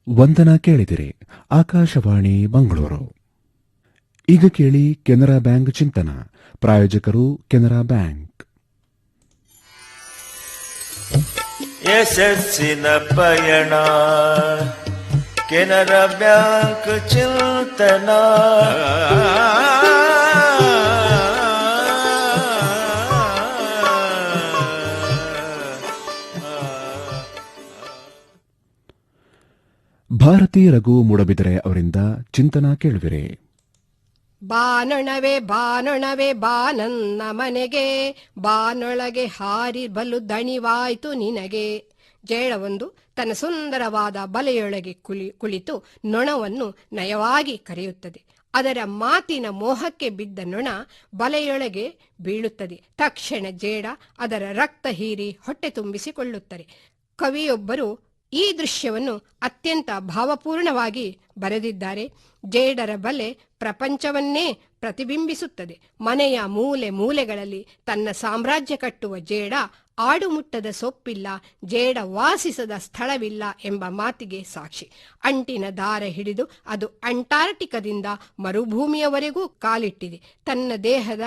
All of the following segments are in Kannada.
ವಂದನಾ ಕೇಳಿದಿರಿ. ಆಕಾಶವಾಣಿ ಮಂಗಳೂರು. ಈಗ ಕೇಳಿ ಕೆನರಾ ಬ್ಯಾಂಕ್ ಚಿಂತನ. ಪ್ರಾಯೋಜಕರು ಕೆನರಾ ಬ್ಯಾಂಕ್. ಯಶಸ್ಸಿನ ಪಯಣ ಕೆನರಾ ಬ್ಯಾಂಕ್ ಚಿಂತನ. ಭಾರತಿ ರಘು ಮೂಡಬಿದರೆ ಅವರಿಂದ ಚಿಂತನ ಕೇಳುವಿರಿ. ಬಾನೊಣವೆ ಬಾನೊಣವೆ ಬಾನನ್ನ ಮನೆಗೆ, ಬಾನೊಳಗೆ ಹಾರಿ ಬಲು ದಣಿವಾಯ್ತು ನಿನಗೆ. ಜೇಡವೊಂದು ತನ್ನ ಸುಂದರವಾದ ಬಲೆಯೊಳಗೆ ಕುಳಿತು ನೊಣವನ್ನು ನಯವಾಗಿ ಕರೆಯುತ್ತದೆ. ಅದರ ಮಾತಿನ ಮೋಹಕ್ಕೆ ಬಿದ್ದ ನೊಣ ಬಲೆಯೊಳಗೆ ಬೀಳುತ್ತದೆ. ತಕ್ಷಣ ಜೇಡ ಅದರ ರಕ್ತ ಹೀರಿ ಹೊಟ್ಟೆ ತುಂಬಿಸಿಕೊಳ್ಳುತ್ತದೆ. ಕವಿಯೊಬ್ಬರು ಈ ದೃಶ್ಯವನ್ನು ಅತ್ಯಂತ ಭಾವಪೂರ್ಣವಾಗಿ ಬರೆದಿದ್ದಾರೆ. ಜೇಡರ ಬಲೆ ಪ್ರಪಂಚವನ್ನೇ ಪ್ರತಿಬಿಂಬಿಸುತ್ತದೆ. ಮನೆಯ ಮೂಲೆ ಮೂಲೆಗಳಲ್ಲಿ ತನ್ನ ಸಾಮ್ರಾಜ್ಯ ಕಟ್ಟುವ ಜೇಡ ಆಡುಮುಟ್ಟದ ಸೊಪ್ಪಿಲ್ಲ, ಜೇಡ ವಾಸಿಸದ ಸ್ಥಳವಿಲ್ಲ ಎಂಬ ಮಾತಿಗೆ ಸಾಕ್ಷಿ. ಅಂಟಿನ ದಾರ ಹಿಡಿದು ಅದು ಅಂಟಾರ್ಟಿಕದಿಂದ ಮರುಭೂಮಿಯವರೆಗೂ ಕಾಲಿಟ್ಟಿದೆ. ತನ್ನ ದೇಹದ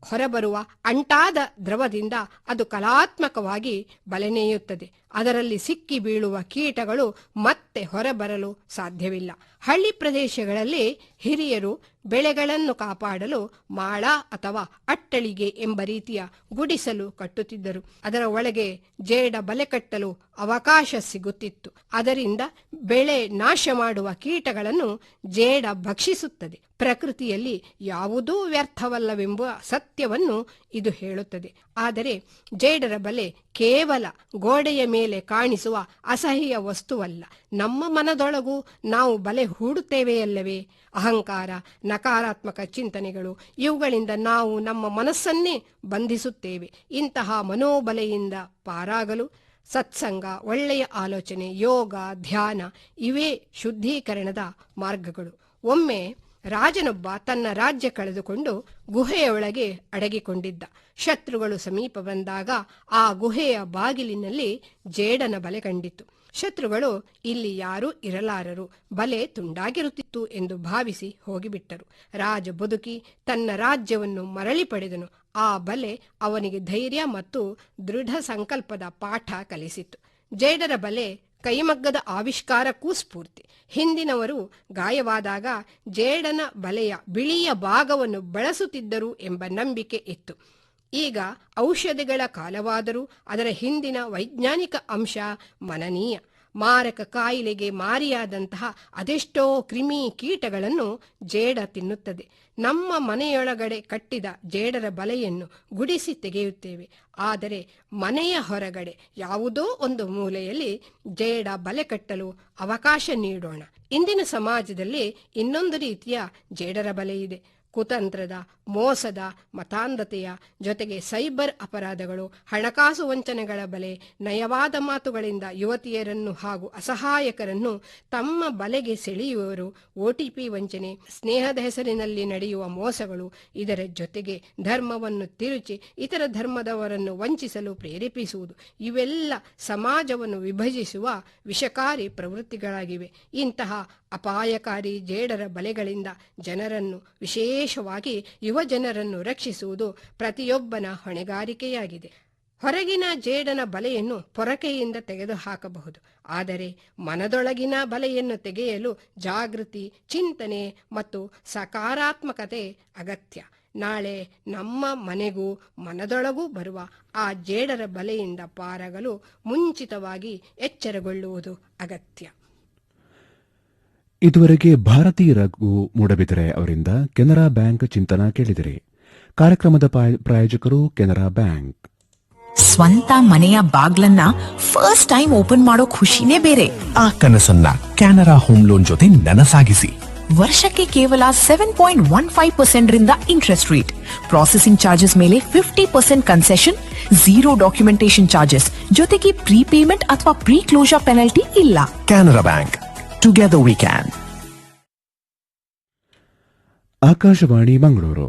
ಹೊರಬರುವ ಅಂಟಾದ ದ್ರವದಿಂದ ಅದು ಕಲಾತ್ಮಕವಾಗಿ ಬಲೆನೆಯುತ್ತದೆ. ಅದರಲ್ಲಿ ಸಿಕ್ಕಿ ಬೀಳುವ ಕೀಟಗಳು ಮತ್ತೆ ಹೊರಬರಲು ಸಾಧ್ಯವಿಲ್ಲ. ಹಳ್ಳಿ ಪ್ರದೇಶಗಳಲ್ಲಿ ಹಿರಿಯರು ಬೆಳೆಗಳನ್ನು ಕಾಪಾಡಲು ಮಾಳ ಅಥವಾ ಅಟ್ಟಳಿಗೆ ಎಂಬ ರೀತಿಯ ಗುಡಿಸಲು ಕಟ್ಟುತ್ತಿದ್ದರು. ಅದರ ಒಳಗೆ ಜೇಡ ಬಲೆ ಕಟ್ಟಲು ಅವಕಾಶ ಸಿಗುತ್ತಿತ್ತು. ಅದರಿಂದ ಬೆಳೆ ನಾಶ ಮಾಡುವ ಕೀಟಗಳನ್ನು ಜೇಡ ಭಕ್ಷಿಸುತ್ತದೆ. ಪ್ರಕೃತಿಯಲ್ಲಿ ಯಾವುದೂ ವ್ಯರ್ಥವಲ್ಲವೆಂಬ ಸತ್ಯವನ್ನು ಇದು ಹೇಳುತ್ತದೆ. ಆದರೆ ಜೇಡರ ಬಲೆ ಕೇವಲ ಗೋಡೆಯ ಮೇಲೆ ಕಾಣಿಸುವ ಅಸಹ್ಯ ವಸ್ತುವಲ್ಲ. ನಮ್ಮ ಮನದೊಳಗೂ ನಾವು ಬಲೆ ಹೂಡುತ್ತೇವೆಯಲ್ಲವೇ? ಅಹಂಕಾರ, ನಕಾರಾತ್ಮಕ ಚಿಂತನೆಗಳು, ಇವುಗಳಿಂದ ನಾವು ನಮ್ಮ ಮನಸ್ಸನ್ನೇ ಬಂಧಿಸುತ್ತೇವೆ. ಇಂತಹ ಮನೋಬಲೆಯಿಂದ ಪಾರಾಗಲು ಸತ್ಸಂಗ, ಒಳ್ಳೆಯ ಆಲೋಚನೆ, ಯೋಗ, ಧ್ಯಾನ ಇವೇ ಶುದ್ಧೀಕರಣದ ಮಾರ್ಗಗಳು. ಒಮ್ಮೆ ರಾಜನೊಬ್ಬ ತನ್ನ ರಾಜ್ಯ ಕಳೆದುಕೊಂಡು ಗುಹೆಯೊಳಗೆ ಅಡಗಿಕೊಂಡಿದ್ದ. ಶತ್ರುಗಳು ಸಮೀಪ ಬಂದಾಗ ಆ ಗುಹೆಯ ಬಾಗಿಲಿನಲ್ಲಿ ಜೇಡನ ಬಲೆ ಕಂಡಿತು. ಶತ್ರುಗಳು ಇಲ್ಲಿ ಯಾರೂ ಇರಲಾರರು, ಬಲೆ ತುಂಡಾಗಿರುತ್ತಿತ್ತು ಎಂದು ಭಾವಿಸಿ ಹೋಗಿಬಿಟ್ಟರು. ರಾಜ ಬದುಕಿ ತನ್ನ ರಾಜ್ಯವನ್ನು ಮರಳಿ ಪಡೆದನು. ಆ ಬಲೆ ಅವನಿಗೆ ಧೈರ್ಯ ಮತ್ತು ದೃಢ ಸಂಕಲ್ಪದ ಪಾಠ ಕಲಿಸಿತು. ಜೇಡರ ಬಲೆ ಕೈಮಗ್ಗದ ಆವಿಷ್ಕಾರಕ್ಕೂ ಸ್ಫೂರ್ತಿ. ಹಿಂದಿನವರು ಗಾಯವಾದಾಗ ಜೇಡನ ಬಲೆಯ ಬಿಳಿಯ ಭಾಗವನ್ನು ಬಳಸುತ್ತಿದ್ದರು ಎಂಬ ನಂಬಿಕೆ ಇತ್ತು. ಈಗ ಔಷಧಿಗಳ ಕಾಲವಾದರೂ ಅದರ ಹಿಂದಿನ ವೈಜ್ಞಾನಿಕ ಅಂಶ ಮನನೀಯ. ಮಾರಕ ಕಾಯಿಲೆಗೆ ಮಾರಿಯಾದಂತಹ ಅದೆಷ್ಟೋ ಕ್ರಿಮಿ ಕೀಟಗಳನ್ನು ಜೇಡ ತಿನ್ನುತ್ತದೆ. ನಮ್ಮ ಮನೆಯೊಳಗಡೆ ಕಟ್ಟಿದ ಜೇಡರ ಬಲೆಯನ್ನು ಗುಡಿಸಿ ತೆಗೆಯುತ್ತೇವೆ. ಆದರೆ ಮನೆಯ ಹೊರಗಡೆ ಯಾವುದೋ ಒಂದು ಮೂಲೆಯಲ್ಲಿ ಜೇಡ ಬಲೆ ಕಟ್ಟಲು ಅವಕಾಶ ನೀಡೋಣ. ಇಂದಿನ ಸಮಾಜದಲ್ಲಿ ಇನ್ನೊಂದು ರೀತಿಯ ಜೇಡರ ಬಲೆ ಇದೆ. ಕುತಂತ್ರದ, ಮೋಸದ, ಮತಾಂಧತೆಯ ಜೊತೆಗೆ ಸೈಬರ್ ಅಪರಾಧಗಳು, ಹಣಕಾಸು ವಂಚನೆಗಳ ಬಲೆ, ನಯವಾದ ಮಾತುಗಳಿಂದ ಯುವತಿಯರನ್ನು ಹಾಗೂ ಅಸಹಾಯಕರನ್ನು ತಮ್ಮ ಬಲೆಗೆ ಸೆಳೆಯುವವರು, OTP ವಂಚನೆ, ಸ್ನೇಹದ ಹೆಸರಿನಲ್ಲಿ ನಡೆಯುವ ಮೋಸಗಳು, ಇದರ ಜೊತೆಗೆ ಧರ್ಮವನ್ನು ತಿರುಚಿ ಇತರ ಧರ್ಮದವರನ್ನು ವಂಚಿಸಲು ಪ್ರೇರೇಪಿಸುವುದು, ಇವೆಲ್ಲ ಸಮಾಜವನ್ನು ವಿಭಜಿಸುವ ವಿಷಕಾರಿ ಪ್ರವೃತ್ತಿಗಳಾಗಿವೆ. ಇಂತಹ ಅಪಾಯಕಾರಿ ಜೇಡರ ಬಲೆಗಳಿಂದ ಜನರನ್ನು, ವಿಶೇಷವಾಗಿ ಯುವ ಜನರನ್ನು ರಕ್ಷಿಸುವುದು ಪ್ರತಿಯೊಬ್ಬನ ಹೊಣೆಗಾರಿಕೆಯಾಗಿದೆ. ಹೊರಗಿನ ಜೇಡನ ಬಲೆಯನ್ನು ಪೊರಕೆಯಿಂದ ತೆಗೆದುಹಾಕಬಹುದು, ಆದರೆ ಮನದೊಳಗಿನ ಬಲೆಯನ್ನು ತೆಗೆಯಲು ಜಾಗೃತಿ, ಚಿಂತನೆ ಮತ್ತು ಸಕಾರಾತ್ಮಕತೆ ಅಗತ್ಯ. ನಾಳೆ ನಮ್ಮ ಮನೆಗೂ ಮನದೊಳಗೂ ಬರುವ ಆ ಜೇಡರ ಬಲೆಯಿಂದ ಪಾರಾಗಲು ಮುಂಚಿತವಾಗಿ ಎಚ್ಚರಗೊಳ್ಳುವುದು ಅಗತ್ಯ. ಇದುವರೆಗೆ ಭಾರತಿ ರಘು ಮೂಡಬಿದರೆ ಅವರಿಂದ ಕೆನರಾ ಬ್ಯಾಂಕ್ ಚಿಂತನ ಕೇಳಿದಿರಿ. ಕಾರ್ಯಕ್ರಮದ ಪ್ರಾಯೋಜಕರು ಕೆನರಾ ಬ್ಯಾಂಕ್. ಸ್ವಂತ ಮನೆಯ ಬಾಗ್ಲನ್ನ ಫಸ್ಟ್ ಟೈಮ್ ಓಪನ್ ಮಾಡೋ ಖುಷಿನೇ ಬೇರೆ. ಆ ಕನಸನ್ನ ಕೆನರಾ ಹೋಮ್ ಲೋನ್ ಜೊತೆ ನನಸಾಗಿಸಿ. ವರ್ಷಕ್ಕೆ ಕೇವಲ 7.15% ರಿಂದ ಇಂಟ್ರೆಸ್ಟ್ ರೇಟ್, ಪ್ರಾಸೆಸಿಂಗ್ ಚಾರ್ಜಸ್ ಮೇಲೆ 50% ಕನ್ಸೆಷನ್, 0 ಡಾಕ್ಯುಮೆಂಟೇಶನ್ ಚಾರ್ಜಸ್, ಜೊತೆಗೆ ಪ್ರೀಪೇಮೆಂಟ್ ಅಥವಾ ಪ್ರೀ ಕ್ಲೋಜರ್ ಪೆನಲ್ಟಿ ಇಲ್ಲ. Canara bank, together we can. Akashvani Mangaluru.